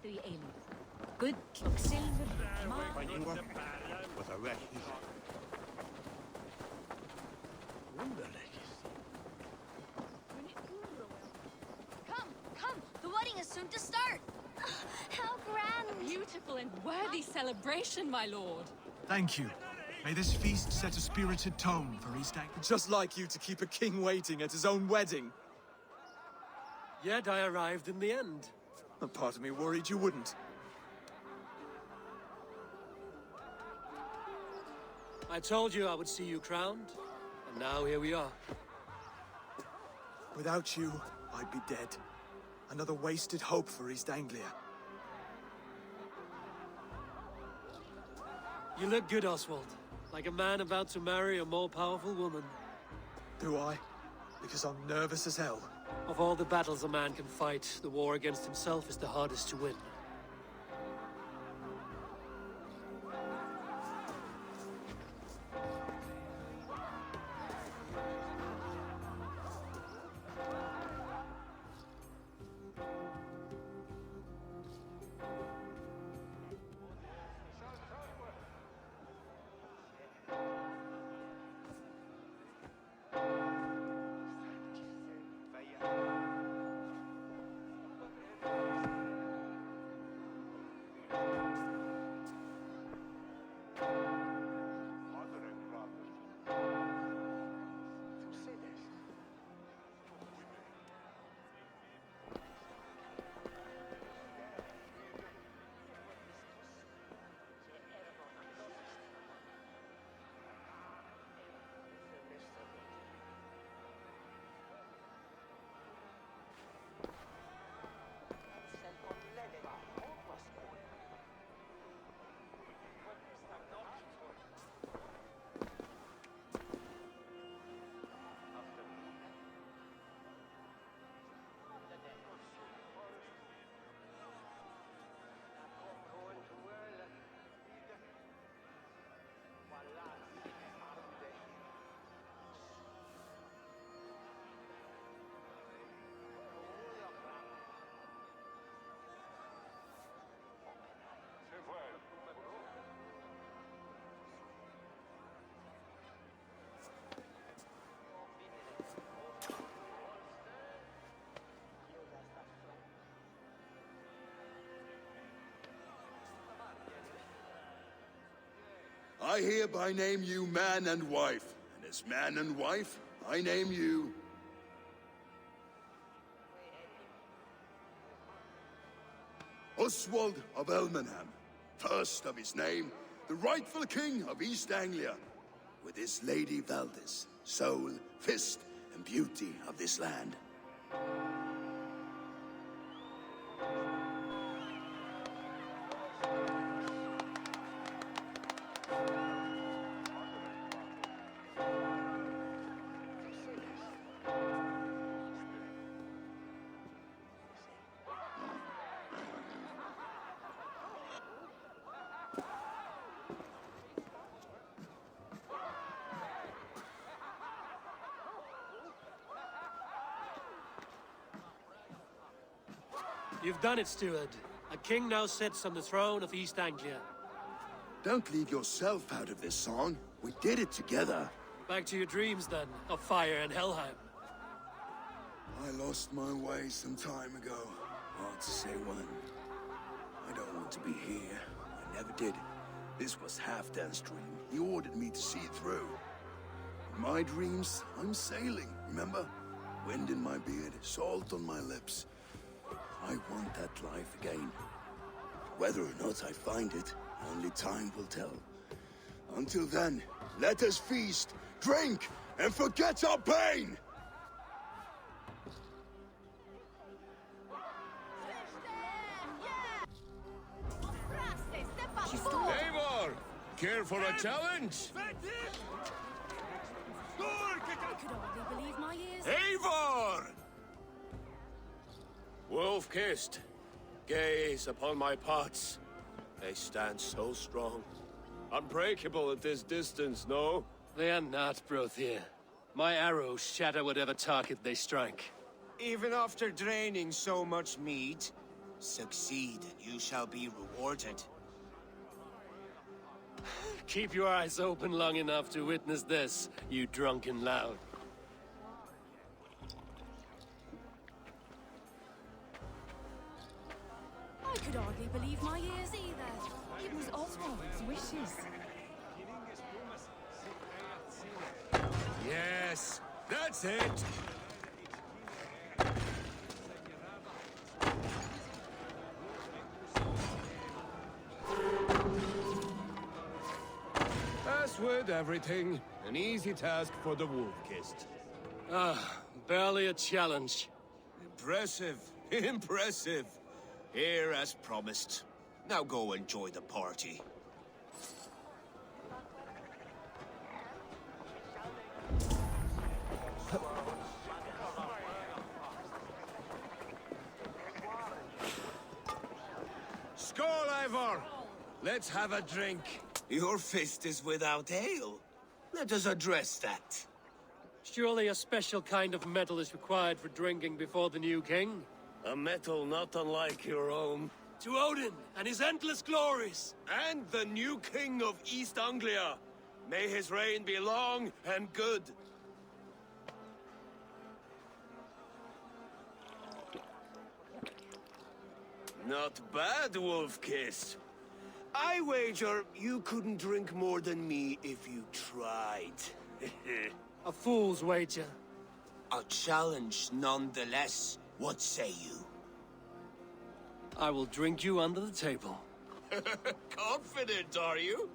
3 Ailey. Good silver. Come! The wedding is soon to start! How grand! Beautiful and worthy celebration, my lord. Thank you. May this feast set a spirited tone for East Anglia. Just like you to keep a king waiting at his own wedding. Yet I arrived in the end. A part of me worried you wouldn't. I told you I would see you crowned, and now here we are. Without you, I'd be dead. Another wasted hope for East Anglia. You look good, Oswald. Like a man about to marry a more powerful woman. Do I? Because I'm nervous as hell. Of all the battles a man can fight, the war against himself is the hardest to win. I hereby name you man and wife, and as man and wife, I name you... Oswald of Elmenham, first of his name, the rightful king of East Anglia, with his Lady Valdis, soul, fist, and beauty of this land. You've done it, steward. A king now sits on the throne of East Anglia. Don't leave yourself out of this song. We did it together. Back to your dreams, then, of fire and Helheim. I lost my way some time ago. Hard to say when. I don't want to be here. I never did. This was Halfdan's dream. He ordered me to see it through. In my dreams, I'm sailing, remember? Wind in my beard, salt on my lips. I want that life again. Whether or not I find it, only time will tell. Until then, let us feast, drink, and forget our pain! Eivor! Care for a challenge? I could hardly believe my ears. Eivor! Wolf-kissed, gaze upon my parts. They stand so strong. Unbreakable at this distance, no? They are not, Brothir. My arrows shatter whatever target they strike. Even after draining so much meat, Succeed, and you shall be rewarded. Keep your eyes open long enough to witness this, you drunken lout. I could hardly believe my ears either. It was Oswald's wishes. Yes, that's it. As with everything, an easy task for the wolf-kissed. Barely a challenge. Impressive, impressive. Here as promised. Now go enjoy the party. Skål, Ivor! Let's have a drink. Your fist is without ale. Let us address that. Surely a special kind of metal is required for drinking before the new king? A metal not unlike your own. To Odin and his endless glories! And the new king of East Anglia. May his reign be long and good. Not bad, Wolf-Kiss. I wager you couldn't drink more than me if you tried. A fool's wager. A challenge nonetheless. What say you? I will drink you under the table. Confident, are you?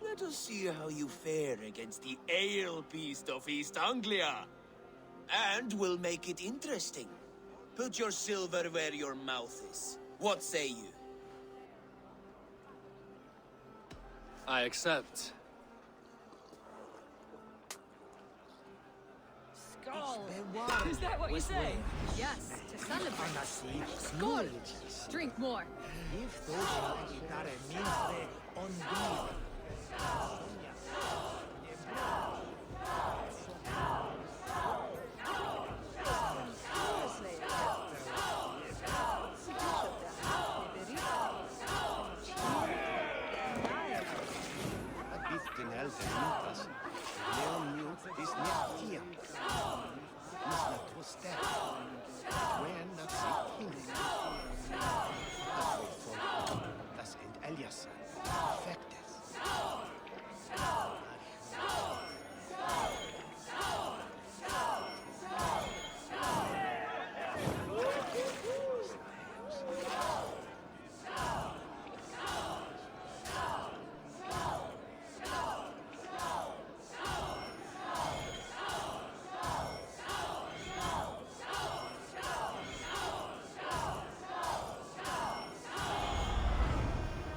Let us see how you fare against the ale beast of East Anglia. And we'll make it interesting. Put your silver where your mouth is. What say you? I accept. Skull. Is that what you say? Yes, to celebrate. Skull. Drink more.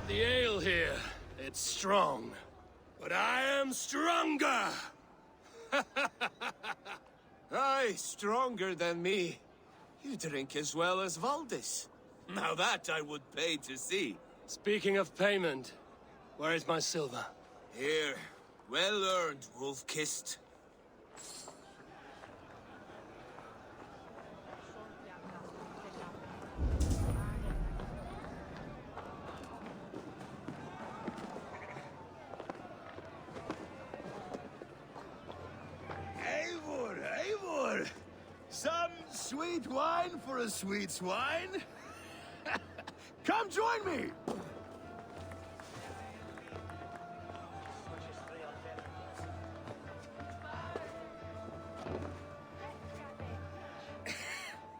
The ale here, it's strong. But I am stronger! Aye, stronger than me. You drink as well as Valdis. Now that I would pay to see. Speaking of payment, where is my silver? Here, well earned, wolf-kissed. Eivor! Some sweet wine for a sweet swine? Come join me!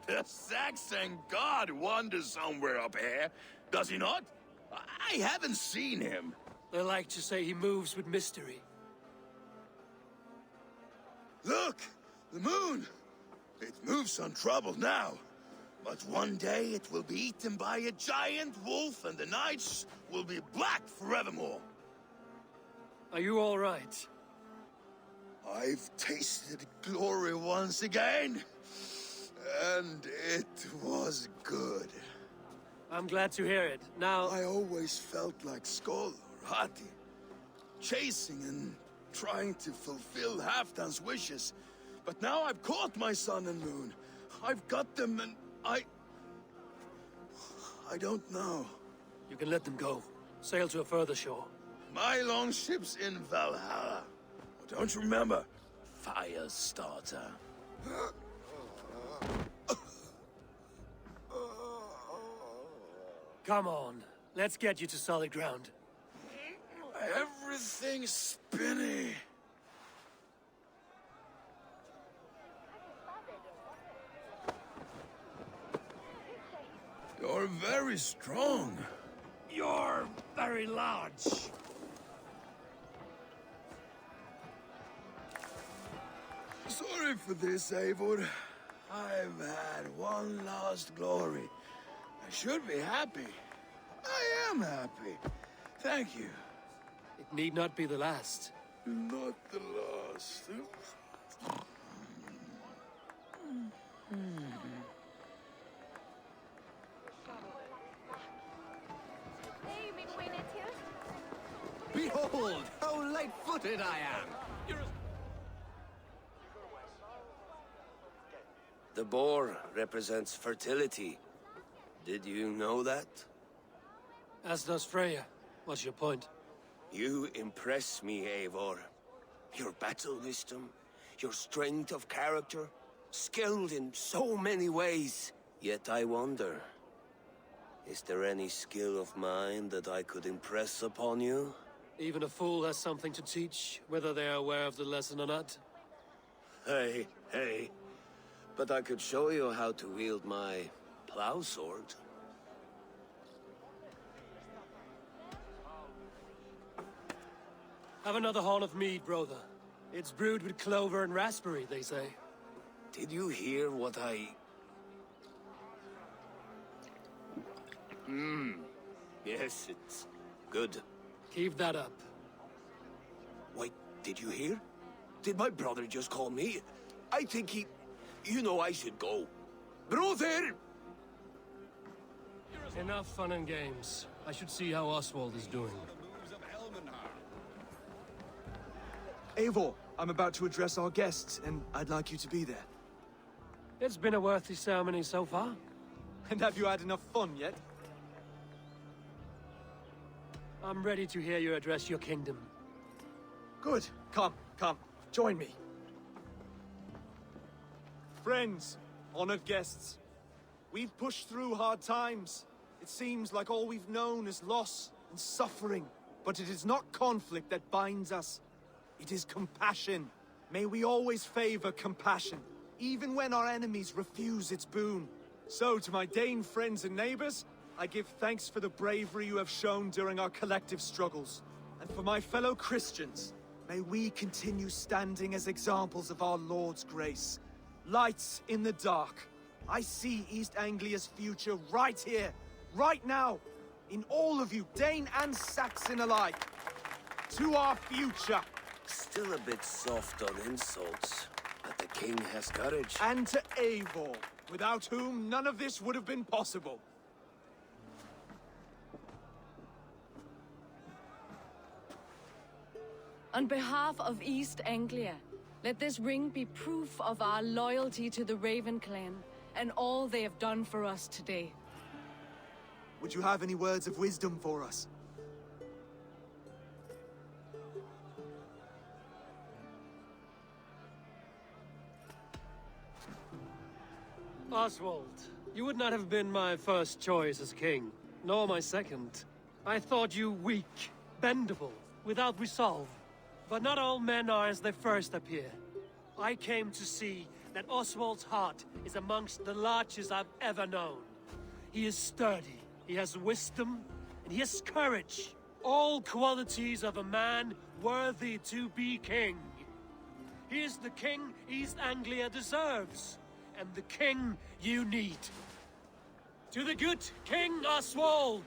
The Saxon god wanders somewhere up here, does he not? I haven't seen him. They like to say he moves with mystery. Look! The moon! It moves untroubled now. But one day it will be eaten by a giant wolf and the nights will be black forevermore. Are you all right? I've tasted glory once again. And it was good. I'm glad to hear it. Now... I always felt like Skoll or Hati. Chasing and trying to fulfill Halfdan's wishes. But now I've caught my sun and moon. I've got them and I I don't know. You can let them go. Sail to a further shore. My longship's in Valhalla. Don't you remember? Fire starter. Come on, let's get you to solid ground. Everything's spinny. You're very strong. You're very large. Sorry for this, Eivor. I've had one last glory. I should be happy. I am happy. Thank you. It need not be the last. Not the last. Behold, how light-footed I am! The boar represents fertility. Did you know that? As does Freya. What's your point? You impress me, Eivor. Your battle wisdom, your strength of character, skilled in so many ways. Yet I wonder, is there any skill of mine that I could impress upon you? Even a fool has something to teach, whether they are aware of the lesson or not. Hey. But I could show you how to wield my plow sword. Have another horn of mead, brother. It's brewed with clover and raspberry, they say. Did you hear what I... Yes, it's good. Keep that up. Wait, did you hear? Did my brother just call me? I think he... You know I should go. Brother! Enough fun and games. I should see how Oswald is doing. Eivor, I'm about to address our guests, and I'd like you to be there. It's been a worthy ceremony so far. And have you had enough fun yet? I'm ready to hear you address your kingdom. Good. Come. Join me. Friends, honored guests, we've pushed through hard times. It seems like all we've known is loss and suffering. But it is not conflict that binds us. It is compassion. May we always favor compassion, even when our enemies refuse its boon. So, to my Dane friends and neighbors, I give thanks for the bravery you have shown during our collective struggles. And for my fellow Christians, may we continue standing as examples of our Lord's grace. Lights in the dark. I see East Anglia's future right here, right now, in all of you, Dane and Saxon alike. To our future. Still a bit soft on insults, but the king has courage. And to Eivor, without whom none of this would have been possible. On behalf of East Anglia, let this ring be proof of our loyalty to the Raven clan and all they have done for us today. Would you have any words of wisdom for us? Oswald, you would not have been my first choice as king, nor my second. I thought you weak, bendable, without resolve. But not all men are as they first appear. I came to see that Oswald's heart is amongst the largest I've ever known. He is sturdy, he has wisdom, and he has courage. All qualities of a man worthy to be king. He is the king East Anglia deserves, and the king you need. To the good King Oswald!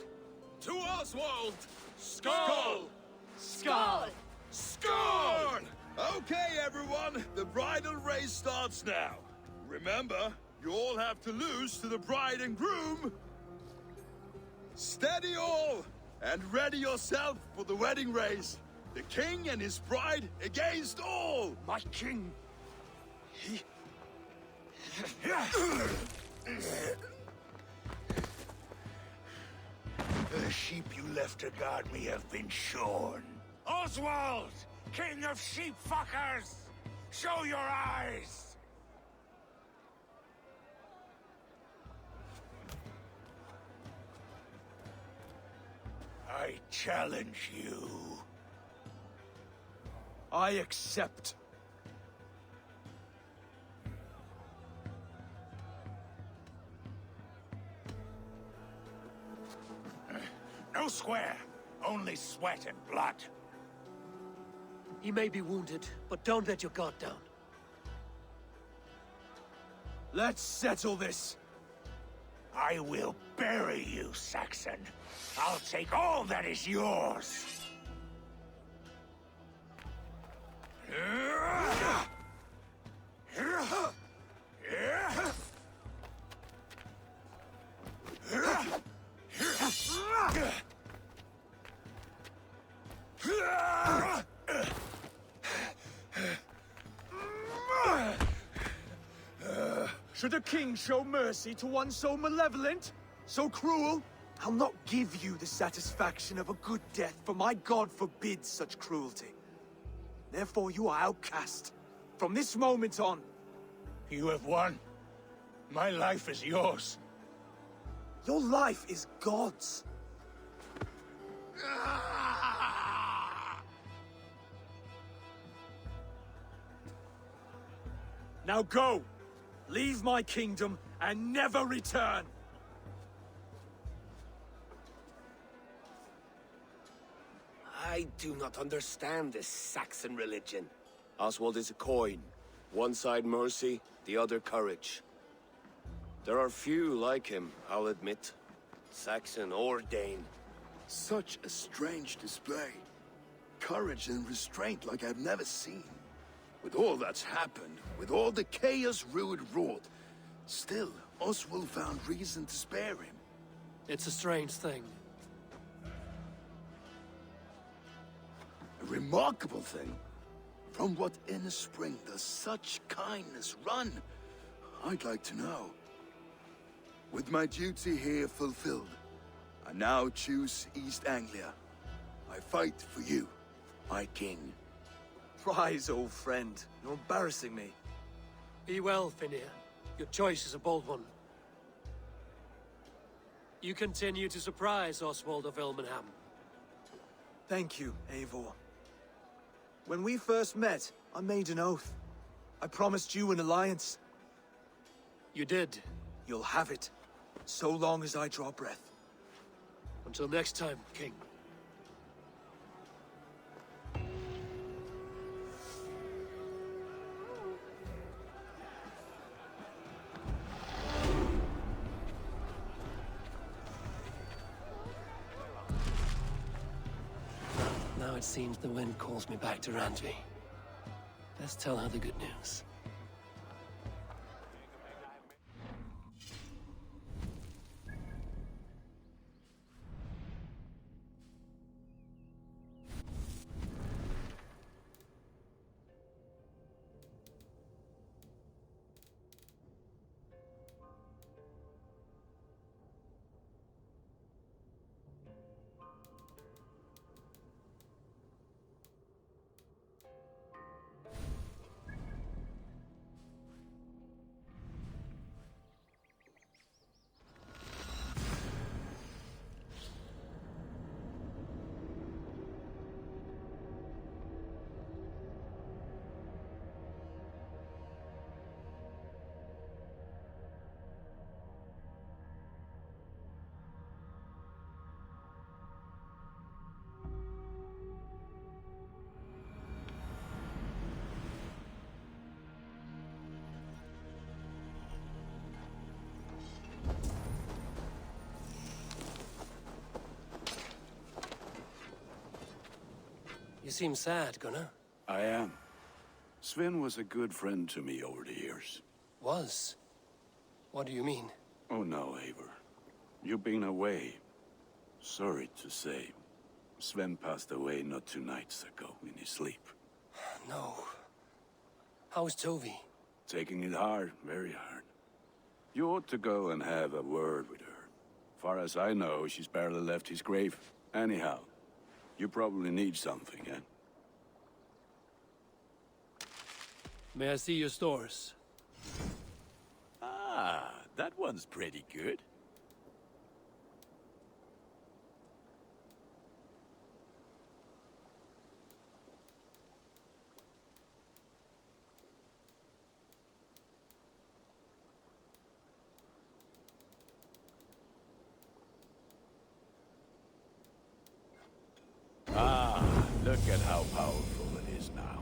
To Oswald! Skull! Skull! Score! Okay, everyone, the bridal race starts now. Remember, you all have to lose to the bride and groom. Steady all, and ready yourself for the wedding race. The king and his bride against all. My king! The sheep you left to guard me have been shorn. Oswald! King of sheep fuckers! Show your eyes! I challenge you. I accept. No square, only sweat and blood. He may be wounded, but don't let your guard down. Let's settle this. I will bury you, Saxon. I'll take all that is yours. Should a king show mercy to one so malevolent? So cruel? I'll not give you the satisfaction of a good death, for my god forbids such cruelty. Therefore you are outcast. From this moment on. You have won. My life is yours. Your life is God's. Now go! Leave my kingdom and never return! I do not understand this Saxon religion. Oswald is a coin. One side mercy, the other courage. There are few like him, I'll admit. Saxon or Dane. Such a strange display. Courage and restraint like I've never seen. With all that's happened, with all the chaos Rued wrought, still, Oswald found reason to spare him. It's a strange thing. A remarkable thing. From what inner spring does such kindness run? I'd like to know. With my duty here fulfilled, I now choose East Anglia. I fight for you, my king. Rise, old friend. You're embarrassing me. Be well, Finir. Your choice is a bold one. You continue to surprise Oswald of Ilmenham. Thank you, Eivor. When we first met, I made an oath. I promised you an alliance. You did. You'll have it, so long as I draw breath. Until next time, King. Now it seems the wind calls me back to Randvi. Let's tell her the good news. You seem sad, Gunnar. I am. Sven was a good friend to me over the years. Was? What do you mean? Oh no, Eivor. You've been away. Sorry to say. Sven passed away not 2 nights ago in his sleep. No. How's Tovi? Taking it hard, very hard. You ought to go and have a word with her. far as I know, she's barely left his grave. Anyhow, you probably need something, eh? May I see your stores? Ah, that one's pretty good. Ah, look at how powerful it is now.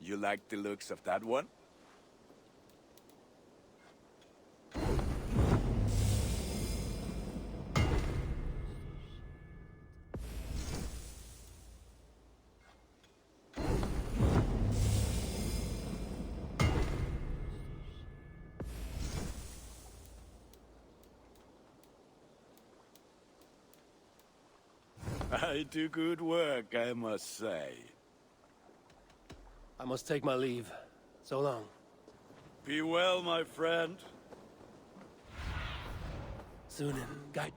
You like the looks of that one? I do good work, I must say. I must take my leave. So long. Be well, my friend. Soon, guide.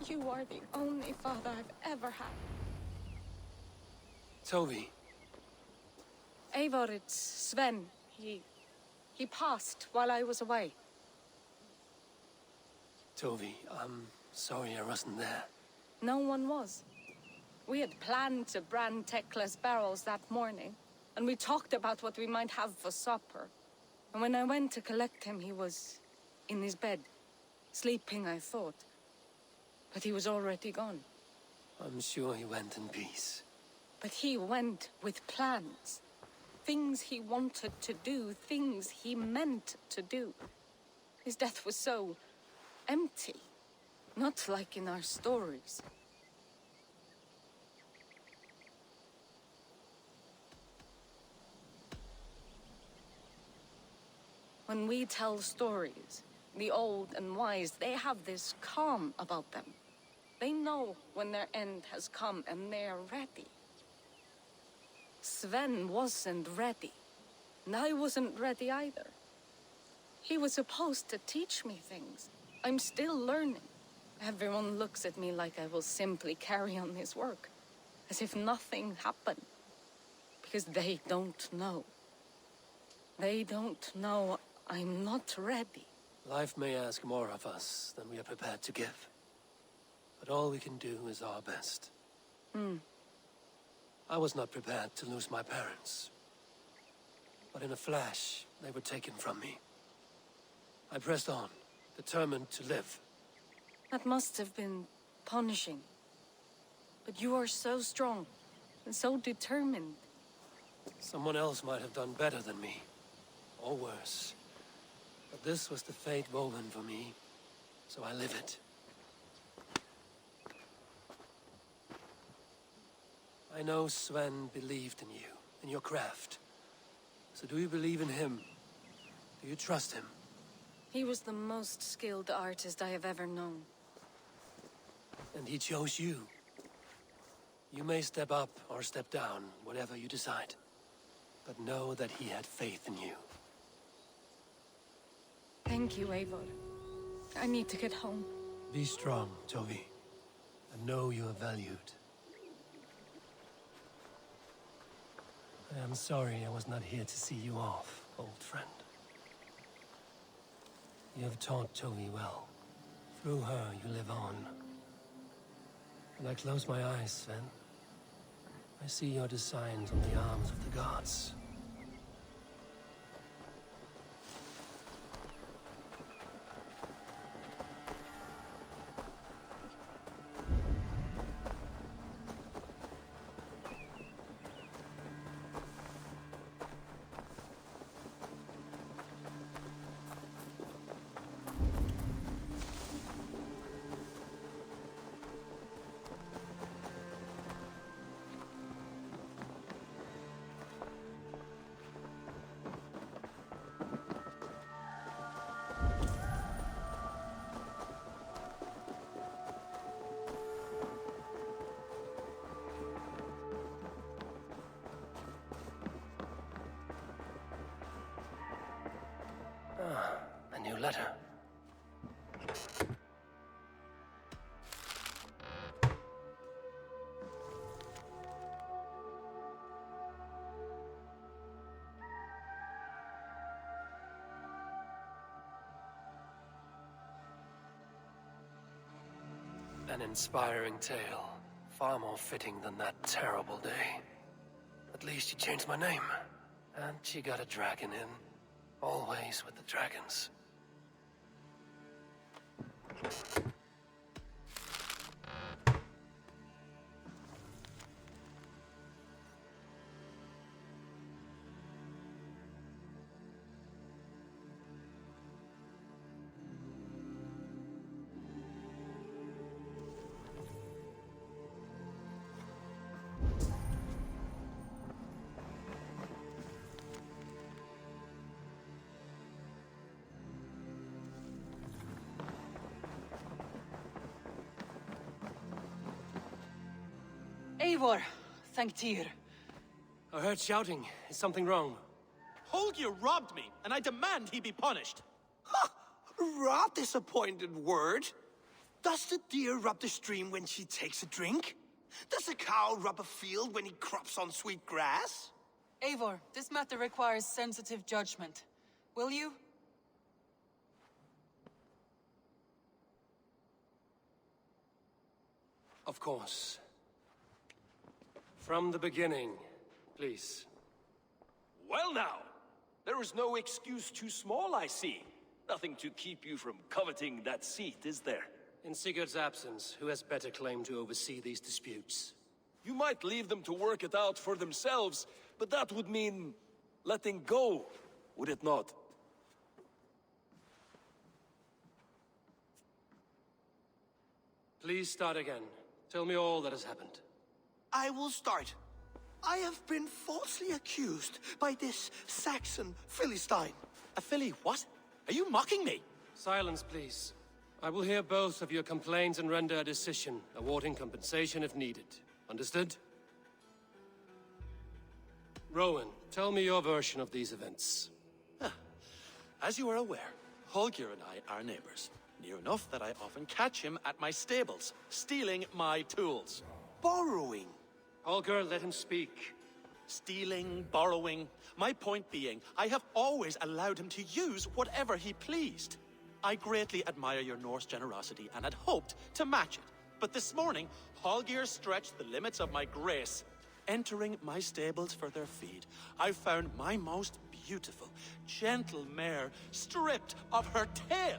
You are the only father I've ever had. Toby. Eivor, it's Sven. He passed while I was away. Toby, I'm sorry I wasn't there. No one was. We had planned to brand Tekla's barrels that morning, and we talked about what we might have for supper. And when I went to collect him, he was in his bed, sleeping, I thought. But he was already gone. I'm sure he went in peace. But he went with plans. Things he wanted to do, things he meant to do. His death was so empty. Not like in our stories. When we tell stories, the old and wise, they have this calm about them. They know when their end has come and they're ready. Sven wasn't ready, and I wasn't ready either. He was supposed to teach me things. I'm still learning. Everyone looks at me like I will simply carry on his work, as if nothing happened, because they don't know. They don't know I'm not ready. Life may ask more of us than we are prepared to give. But all we can do is our best. I was not prepared to lose my parents. But in a flash, they were taken from me. I pressed on, determined to live. That must have been punishing. But you are so strong and so determined. Someone else might have done better than me. Or worse. But this was the fate woven for me, so I live it. I know Sven believed in you, in your craft. So do you believe in him? Do you trust him? He was the most skilled artist I have ever known. And he chose you. You may step up or step down, whatever you decide. But know that he had faith in you. Thank you, Eivor. I need to get home. Be strong, Tovi. And know you are valued. I am sorry I was not here to see you off, old friend. You have taught Tovi well. Through her, you live on. When I close my eyes, Sven, I see your designs on the arms of the gods. A new letter. An inspiring tale. Far more fitting than that terrible day. At least she changed my name. And she got a dragon in. Always with the dragons. Eivor, thank Tyr. I heard shouting. Is something wrong? Holger robbed me, and I demand he be punished. Ha! Rot disappointed word. Does the deer rub the stream when she takes a drink? Does a cow rub a field when he crops on sweet grass? Eivor, this matter requires sensitive judgment. Will you? Of course. From the beginning, please. Well now, there is no excuse too small, I see. Nothing to keep you from coveting that seat, is there? In Sigurd's absence, who has better claim to oversee these disputes? You might leave them to work it out for themselves, but that would mean letting go, would it not? Please start again. Tell me all that has happened. I will start. I have been falsely accused by this Saxon Philistine. A Philly what? Are you mocking me? Silence, please. I will hear both of your complaints and render a decision, awarding compensation if needed. Understood? Rowan, tell me your version of these events. As you are aware, Holger and I are neighbors. Near enough that I often catch him at my stables, stealing my tools. Borrowing. Holger, let him speak. Stealing, borrowing. My point being, I have always allowed him to use whatever he pleased. I greatly admire your Norse generosity and had hoped to match it. But this morning, Holger stretched the limits of my grace. Entering my stables for their feed, I found my most beautiful, gentle mare stripped of her tail,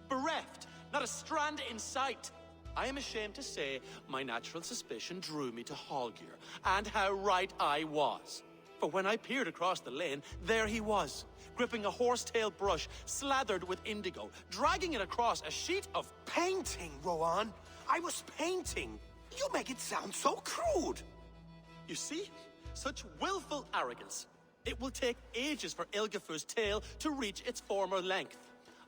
bereft, Not a strand in sight. I am ashamed to say my natural suspicion drew me to Hallgeir, and how right I was. For when I peered across the lane, there he was, gripping a horsetail brush slathered with indigo, dragging it across a sheet of Painting, Rowan. I was painting. You make it sound so crude. You see? Such willful arrogance. It will take ages for Ilgafur's tail to reach its former length.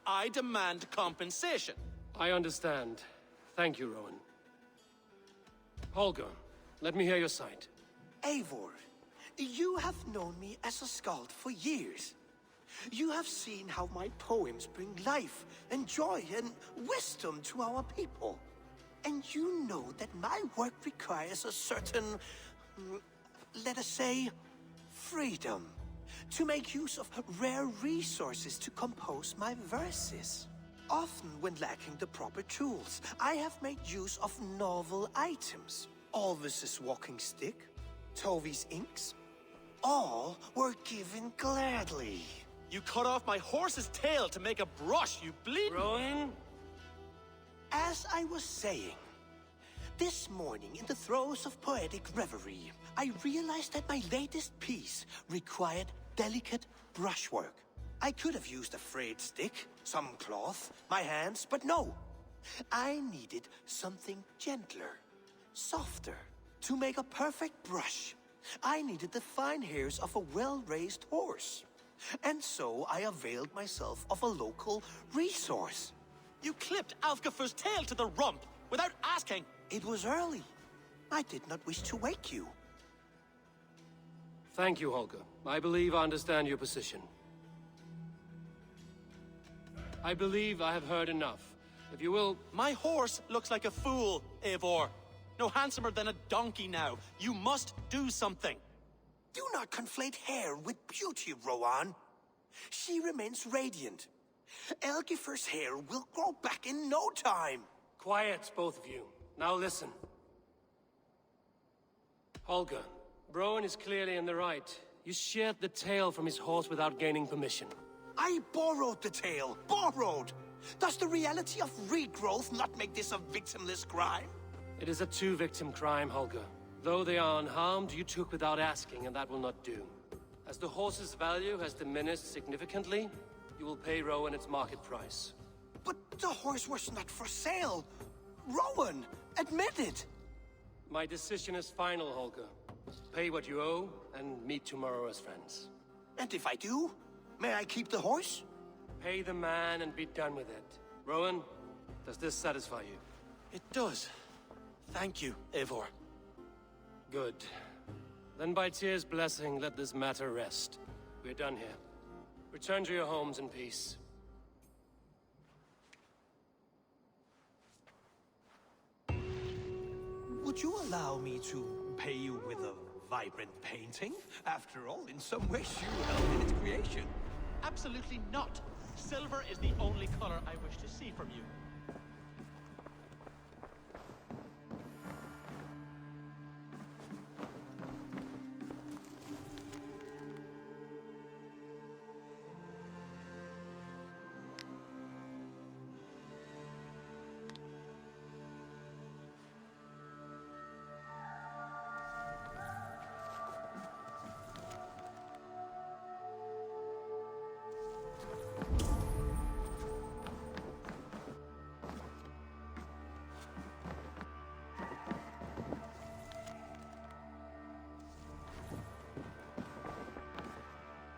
I demand compensation. I understand. Thank you, Rowan. Holger, let me hear your side. Eivor, you have known me as a skald for years. You have seen how my poems bring life and joy and wisdom to our people. And you know that my work requires a certain, let us say, freedom to make use of rare resources to compose my verses. Often when lacking the proper tools, I have made use of novel items. Alvis's walking stick, Tovi's inks, all were given gladly. You cut off my horse's tail to make a brush, you bleed— Rowan? As I was saying, this morning in the throes of poetic reverie, I realized that my latest piece required delicate brushwork. I could have used a frayed stick, some cloth, my hands, but no. I needed something gentler, softer. To make a perfect brush, I needed the fine hairs of a well-raised horse. And so I availed myself of a local resource. You clipped Alfgafur's tail to the rump without asking. It was early. I did not wish to wake you. Thank you, Holger. I believe I understand your position. I believe I have heard enough. If you will— My horse looks like a fool, Eivor. No handsomer than a donkey now. You must do something. Do not conflate hair with beauty, Rowan. She remains radiant. Elgifur's hair will grow back in no time. Quiet, both of you. Now listen. Holger, Rowan is clearly in the right. You sheared the tail from his horse without gaining permission. I borrowed the tail. Borrowed! Does the reality of regrowth not make this a victimless crime? It is a two-victim crime, Holger. Though they are unharmed, you took without asking, and that will not do. As the horse's value has diminished significantly, you will pay Rowan its market price. But the horse was not for sale. Rowan, admit it. My decision is final, Holger. Pay what you owe, and meet tomorrow as friends. And if I do, may I keep the horse? Pay the man and be done with it. Rowan, does this satisfy you? It does. Thank you, Eivor. Good. Then by Tyr's blessing, let this matter rest. We're done here. Return to your homes in peace. Would you allow me to pay you with a vibrant painting? After all, in some ways you helped in its creation. Absolutely not. Silver is the only color I wish to see from you.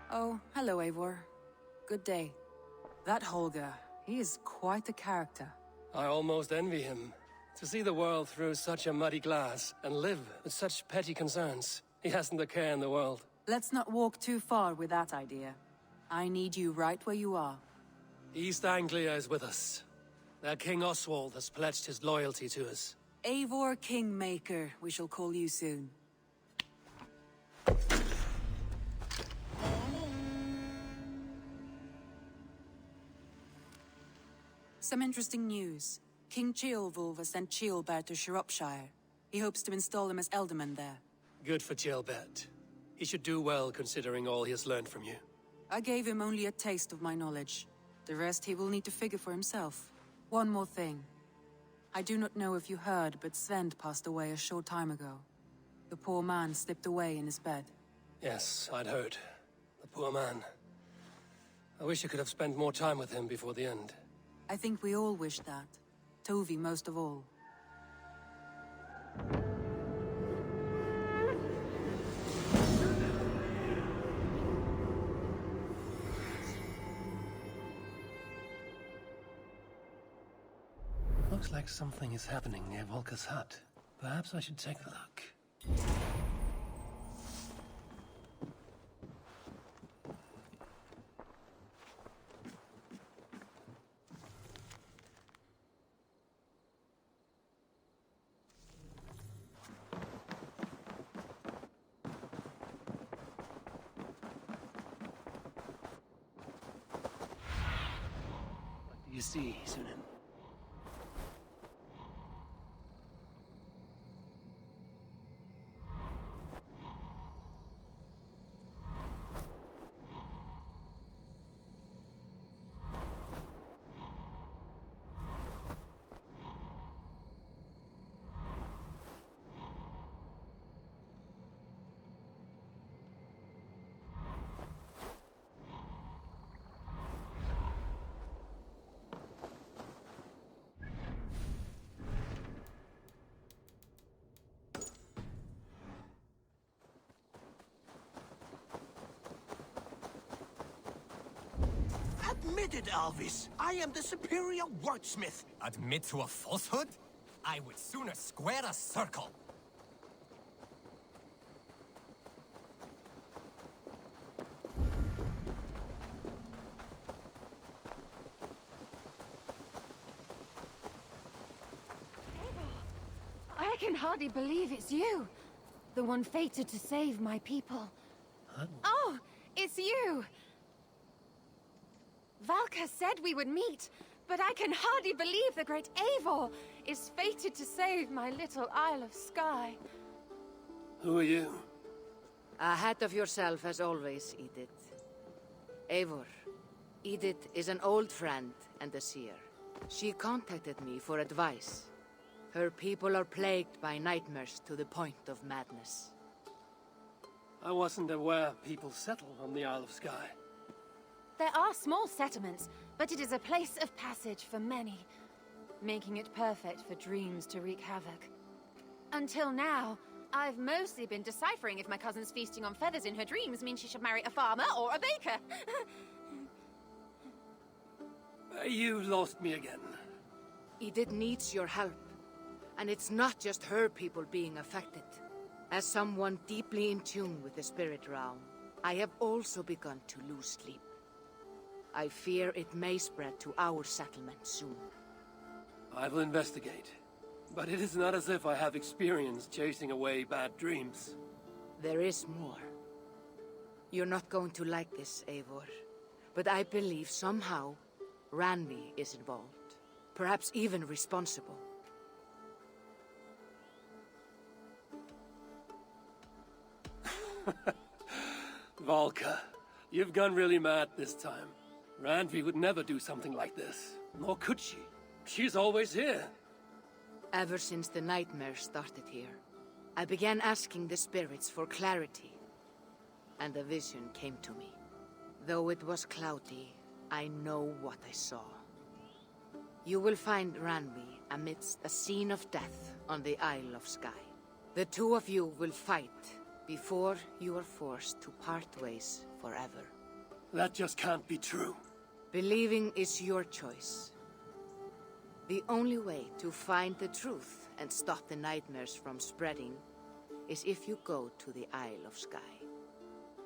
Oh, hello, Eivor. Good day. That Holger, he is quite the character. I almost envy him. To see the world through such a muddy glass and live with such petty concerns. He hasn't a care in the world. Let's not walk too far with that idea. I need you right where you are. East Anglia is with us. Their King Oswald has pledged his loyalty to us. Eivor Kingmaker, we shall call you soon. Some interesting news. King Ceolwulf has sent Ceolbert to Shropshire. He hopes to install him as Elderman there. Good for Ceolbert. He should do well considering all he has learned from you. I gave him only a taste of my knowledge. The rest he will need to figure for himself. One more thing. I do not know if you heard, but Sven passed away a short time ago. The poor man slipped away in his bed. Yes, I'd heard. The poor man. I wish I could have spent more time with him before the end. I think we all wish that. Tovi most of all. Looks like something is happening near Volka's hut. Perhaps I should take a look. What do you see, Sunan? Admit it, Alvis. I am the superior wordsmith. Admit to a falsehood? I would sooner square a circle. I can hardly believe it's you. The one fated to save my people. Oh, it's you! Valka said we would meet, but I can hardly believe the great Eivor is fated to save my little Isle of Skye. Who are you? Ahead of yourself as always, Edith. Eivor. Edith is an old friend and a seer. She contacted me for advice. Her people are plagued by nightmares to the point of madness. I wasn't aware people settle on the Isle of Skye. There are small settlements, but it is a place of passage for many, making it perfect for dreams to wreak havoc. Until now, I've mostly been deciphering if my cousin's feasting on feathers in her dreams means she should marry a farmer or a baker. You lost me again. Edith needs your help. And it's not just her people being affected. As someone deeply in tune with the spirit realm, I have also begun to lose sleep. I fear it may spread to our settlement soon. I will investigate. But it is not as if I have experience chasing away bad dreams. There is more. You're not going to like this, Eivor. But I believe somehow Randvi is involved. Perhaps even responsible. Valka, you've gone really mad this time. Randvi would never do something like this. Nor could she. She's always here. Ever since the nightmares started here, I began asking the spirits for clarity. And a vision came to me. Though it was cloudy, I know what I saw. You will find Randvi amidst a scene of death on the Isle of Skye. The two of you will fight before you are forced to part ways forever. That just can't be true. Believing is your choice. The only way to find the truth and stop the nightmares from spreading is if you go to the Isle of Skye.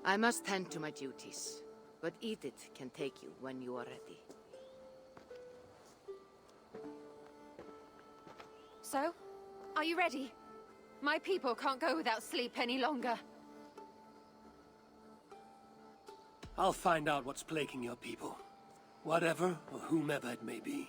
I must tend to my duties, but Edith can take you when you are ready. So, are you ready? My people can't go without sleep any longer. I'll find out what's plaguing your people. Whatever or whomever it may be.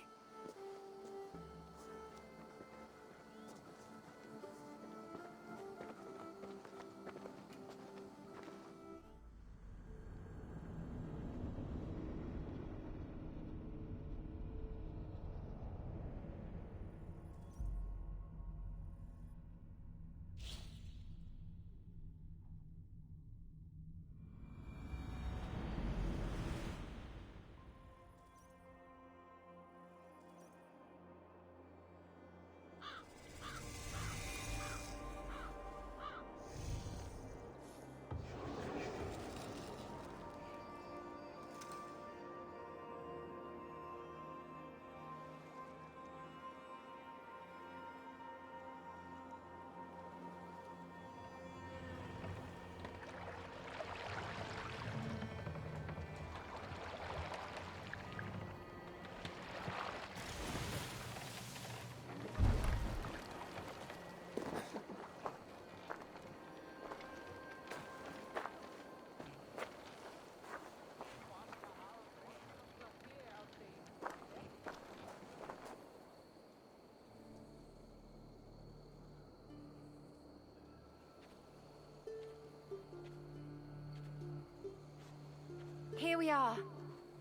Here we are.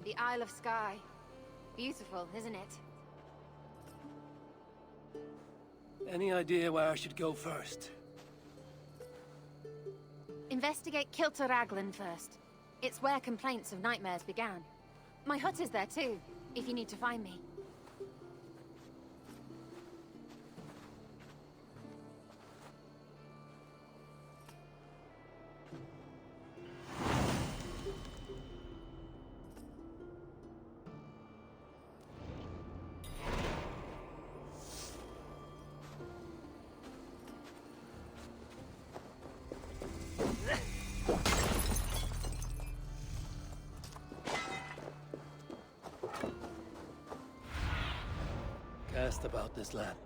The Isle of Skye. Beautiful, isn't it? Any idea where I should go first? Investigate Kilter Raglan first. It's where complaints of nightmares began. My hut is there too, if you need to find me. Cast about this land.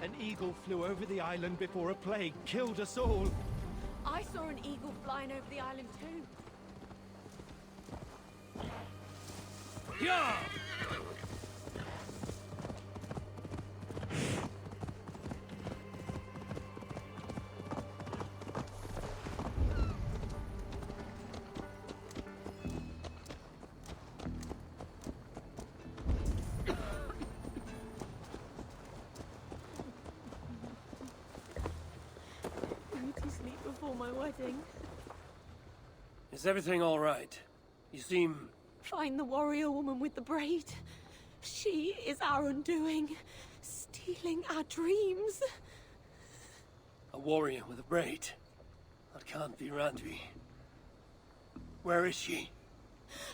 An eagle flew over the island before a plague killed us all. I saw an eagle flying over the island too. Yeah! You can sleep before my wedding. Is everything all right? You seem... Find the warrior woman with the braid. She is our undoing, stealing our dreams. a warrior with a braid. That can't be Randvi. Where is she?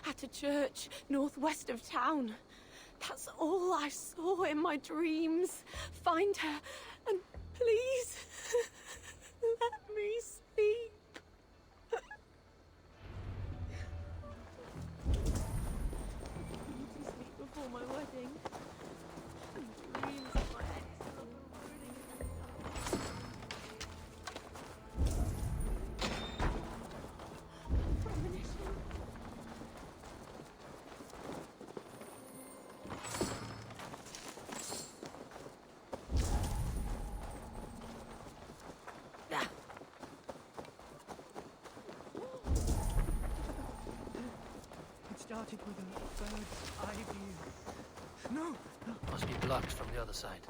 At a church northwest of town. That's all I saw in my dreams. Find her, and please, let me sleep. I need to sleep before my wedding. And dreams of my ex are ruining premonition. It started with a bird's eye view. No! Must be blocked from the other side.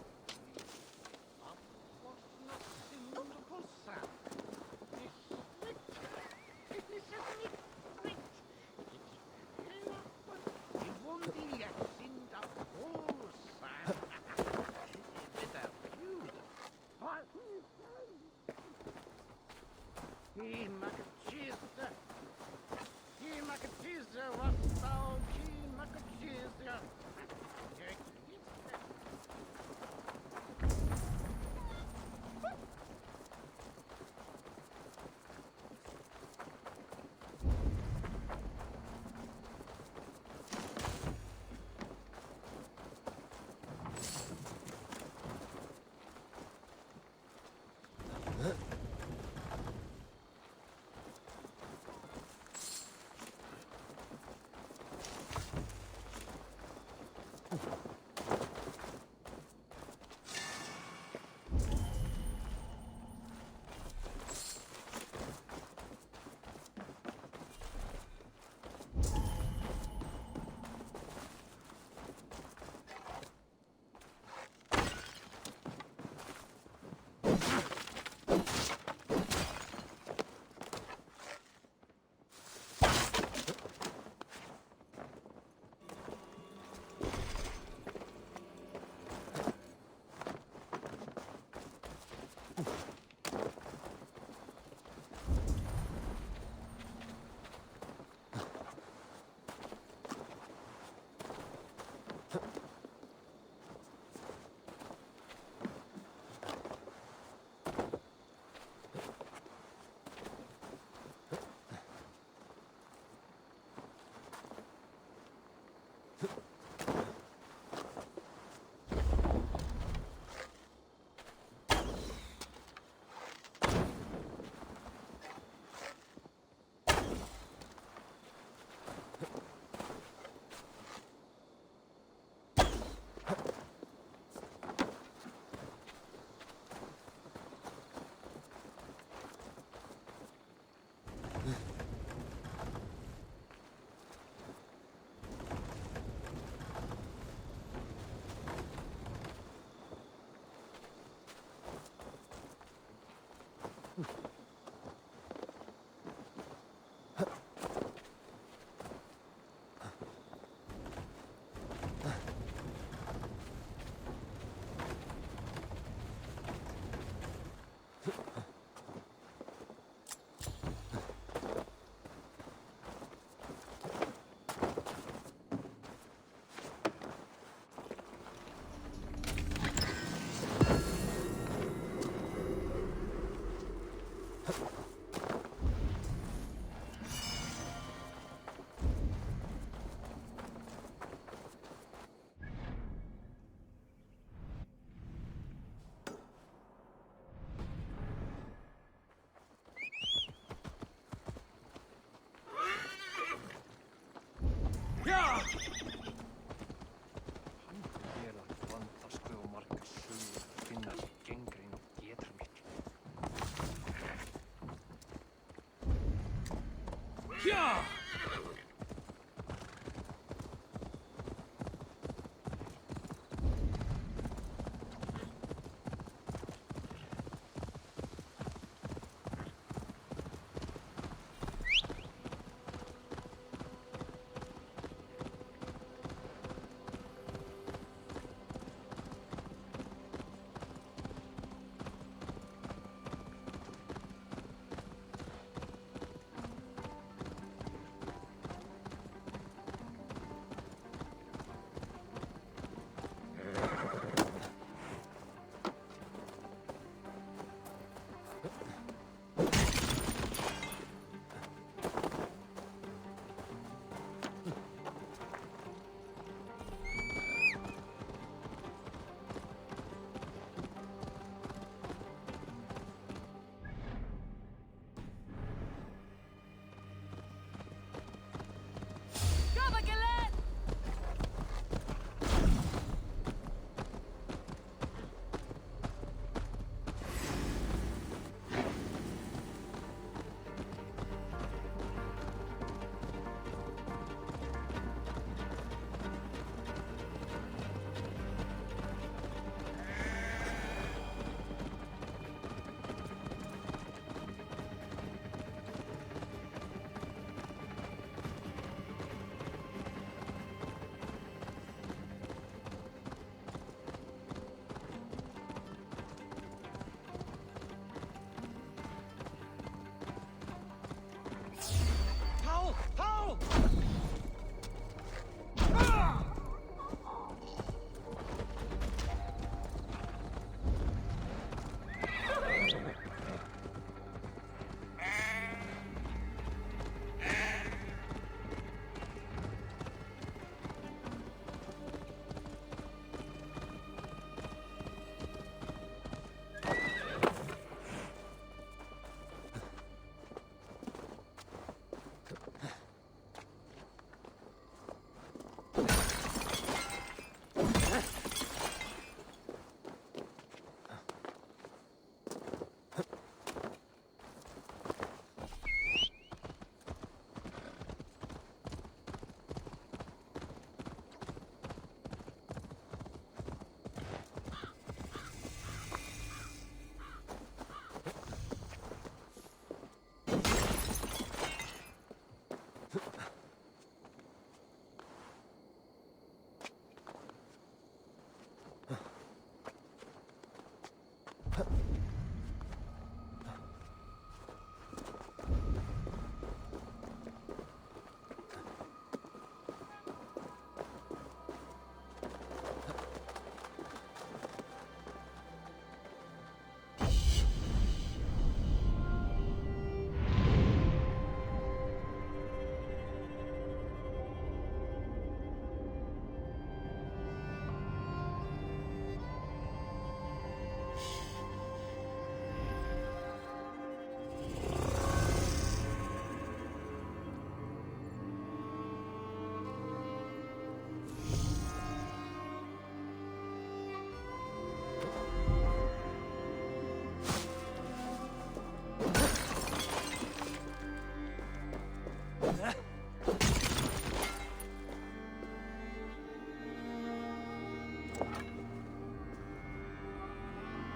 Yeah!